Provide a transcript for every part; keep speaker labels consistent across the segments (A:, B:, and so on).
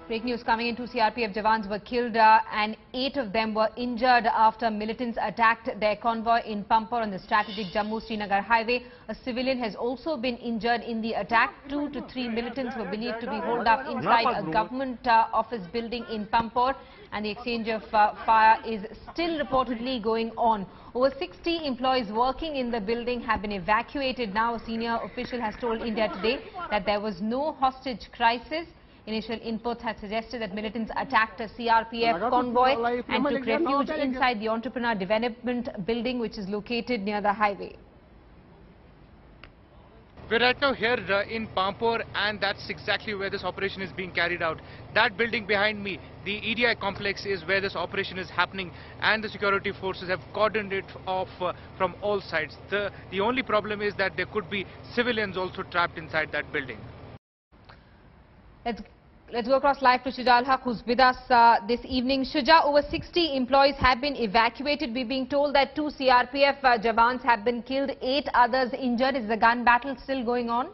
A: Breaking news coming in, 2 CRPF Jawans were killed and 8 of them were injured after militants attacked their convoy in Pampore on the strategic Jammu-Srinagar highway. A civilian has also been injured in the attack. 2 to 3 militants were believed to be holed up inside a government office building in Pampore, and the exchange of fire is still reportedly going on. Over 60 employees working in the building have been evacuated now. A senior official has told India Today that there was no hostage crisis. Initial inputs had suggested that militants attacked a CRPF convoy and took refuge inside the Entrepreneur Development Building, which is located near the highway.
B: We're right now here in Pampore, and that's exactly where this operation is being carried out. That building behind me, the EDI complex, is where this operation is happening, and the security forces have cordoned it off from all sides. The only problem is that there could be civilians also trapped inside that building.
A: Let's go across live to Shujal Haq, who's with us this evening. Shuja, over 60 employees have been evacuated. We're being told that 2 CRPF Jawans have been killed, 8 others injured. Is the gun battle still going on?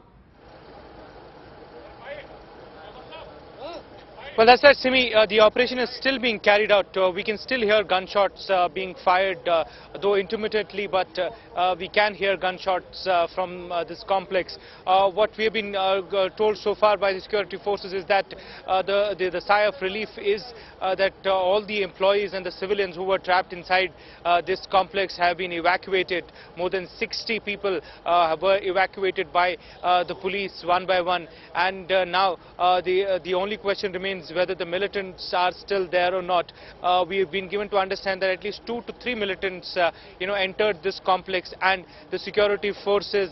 B: Well, that's right, Simi. The operation is still being carried out. We can still hear gunshots being fired, though intermittently, but we can hear gunshots from this complex. What we have been told so far by the security forces is that the sigh of relief is that all the employees and the civilians who were trapped inside this complex have been evacuated. More than 60 people were evacuated by the police one by one, and now the only question remains whether the militants are still there or not. We have been given to understand that at least 2 to 3 militants entered this complex, and the security forces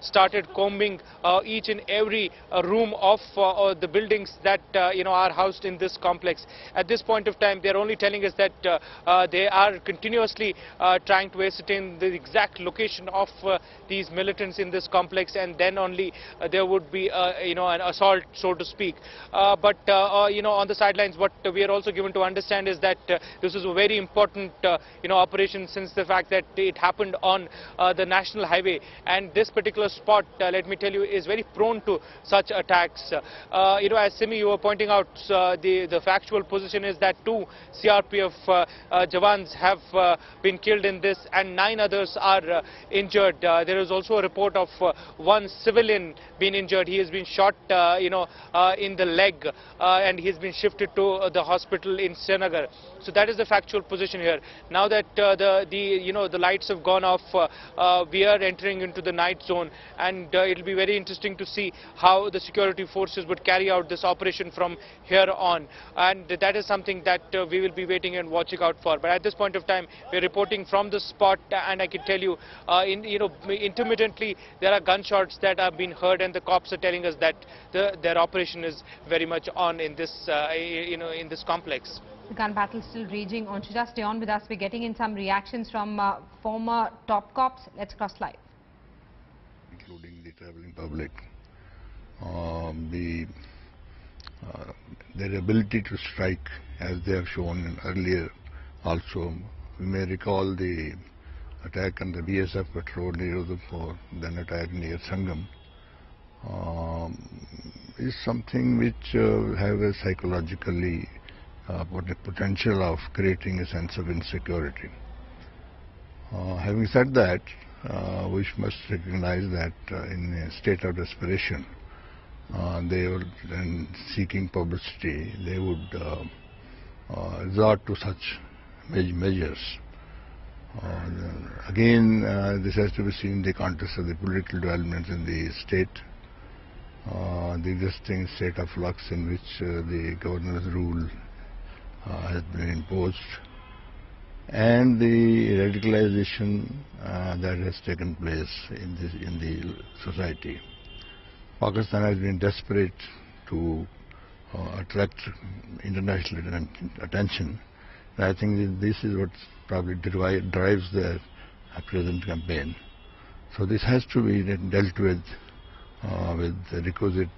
B: started combing each and every room of the buildings that are housed in this complex. At this point of time, they are only telling us that they are continuously trying to ascertain the exact location of these militants in this complex, and then only there would be an assault, so to speak. But on the sidelines, what we are also given to understand is that this is a very important operation, since the fact that it happened on the national highway, and this particular spot, let me tell you, is very prone to such attacks. As Simi, you were pointing out, the factual position is that 2 CRPF Jawans have been killed in this, and 9 others are injured. There is also a report of 1 civilian being injured. He has been shot in the leg, and he has been shifted to the hospital in Srinagar. So that is the factual position here. Now that the lights have gone off, we are entering into the night zone, and it will be very interesting to see how the security forces would carry out this operation from here on, and that is something that we will be waiting and watching out for. But at this point of time, we are reporting from the spot, and I can tell you, intermittently there are gunshots that have been heard, and the cops are telling us that their operation is very much on in this in this complex.
A: The gun battle is still raging on. Shuja, stay on with us. We're getting in some reactions from former top cops. Let's cross live.
C: Including the travelling public, their ability to strike, as they have shown earlier also. We may recall the attack on the BSF patrol near Udhampur, then attack near Sangam, is something which have a psychologically potential of creating a sense of insecurity. Having said that, we must recognize that in a state of desperation, they would, and seeking publicity, they would resort to such measures. Again, this has to be seen in the context of the political developments in the state, the existing state of flux in which the governor's rule has been imposed, and the radicalization that has taken place in the society. Pakistan has been desperate to attract international attention, and I think this is what probably drives their present campaign. So this has to be dealt with the requisite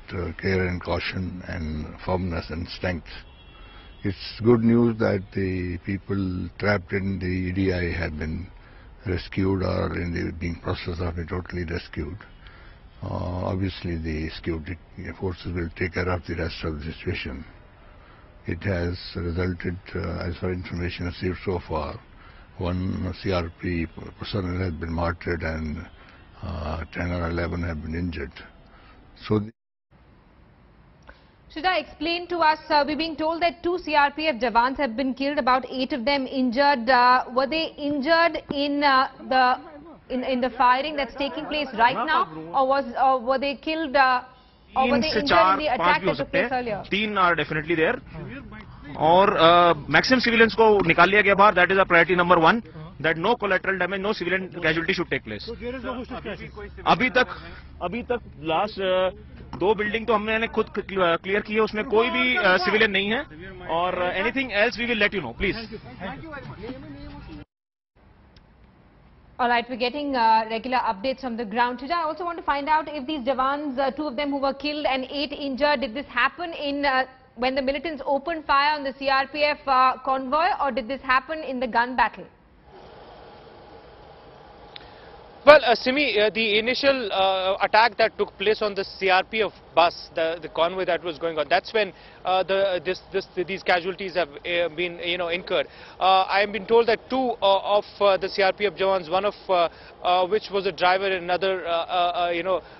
C: care and caution and firmness and strength. It's good news that the people trapped in the EDI have been rescued or in the being process of being totally rescued. Obviously the security forces will take care of the rest of the situation. It has resulted, as far as information received so far, one CRP personnel has been martyred and 10 or 11 have been injured. So,
A: Shida, explain to us, we're being told that 2 CRPF Jawans have been killed, about 8 of them injured. Were they injured in the firing that's taking place right now, or were they killed, or were they injured in the attack that took place earlier?
D: 3 are definitely there. और maximum civilians को निकाल लिया गया बाहर. That is a priority number 1. That no collateral damage, no civilian casualty should take place. अभी तक last 2 building तो हमने खुद क्लियर की है, उसमें कोई भी सिविलियन नहीं है. और anything else we will let you know, please.
A: All right, we're getting regular updates from the ground. Today, I also want to find out if these Jawans, 2 of them who were killed and 8 injured, did this happen in when the militants opened fire on the CRPF convoy, or did this happen in the gun battle?
B: Well, Simi, the initial attack that took place on the CRPF bus, the convoy that was going on, that's when these casualties have been, incurred. I have been told that 2 of the CRPF Jawans, one of which was a driver and another,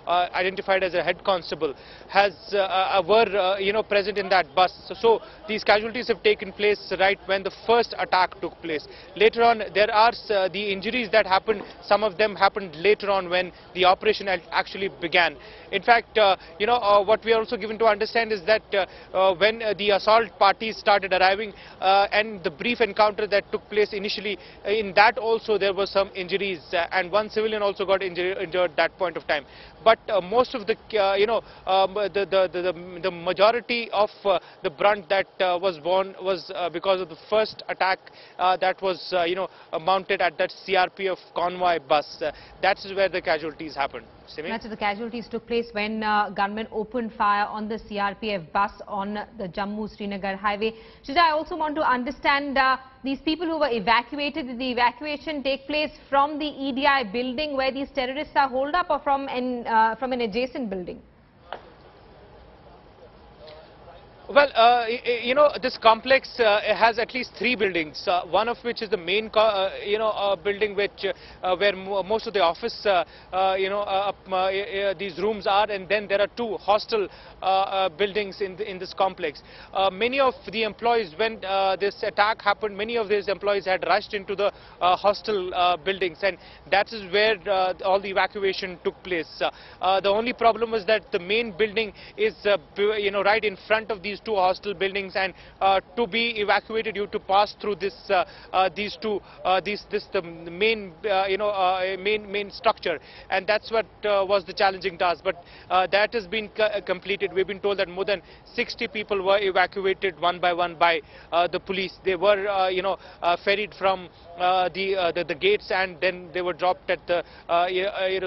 B: identified as a head constable, were present in that bus. So these casualties have taken place right when the first attack took place. Later on, there are the injuries that happened. Some of them happened later on when the operation actually began. In fact, what we are also given to understand is that when the assault parties started arriving and the brief encounter that took place initially, in that also there were some injuries, and one civilian also got injured at that point of time. But most of the, the majority of the brunt that was borne was because of the first attack that was, mounted at that CRPF convoy bus. That's where the casualties happened. Simi?
A: That's the casualties took place when gunmen opened fire on the CRPF bus on the Jammu-Srinagar highway. Shida, I also want to understand these people who were evacuated. Did the evacuation take place from the EDI building where these terrorists are holed up, or from an adjacent building?
B: Well, this complex has at least 3 buildings, one of which is the main, building which where most of the office, these rooms are, and then there are 2 hostel buildings in this complex. Many of the employees, when this attack happened, many of these employees had rushed into the hostel buildings, and that is where all the evacuation took place. The only problem was that the main building is, right in front of these 2 hostel buildings, and to be evacuated, you have to pass through this, the main, main structure, and that's what was the challenging task. But that has been completed. We've been told that more than 60 people were evacuated one by one by the police. They were, ferried from the gates, and then they were dropped at the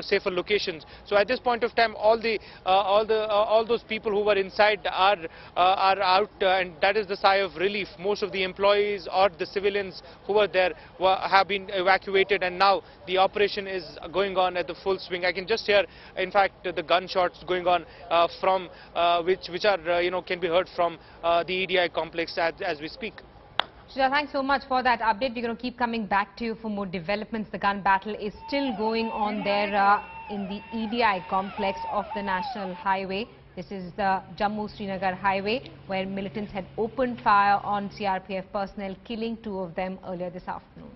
B: safer locations. So at this point of time, all those people who were inside are out, and that is the sigh of relief. Most of the employees or the civilians who were there have been evacuated, and now the operation is going on at the full swing. I can just hear, in fact, the gunshots going on from which are can be heard from the EDI complex as we speak.
A: Shida, thanks so much for that update. We're going to keep coming back to you for more developments. The gun battle is still going on there in the EDI complex of the National Highway. This is the Jammu-Srinagar highway, where militants had opened fire on CRPF personnel, killing 2 of them earlier this afternoon.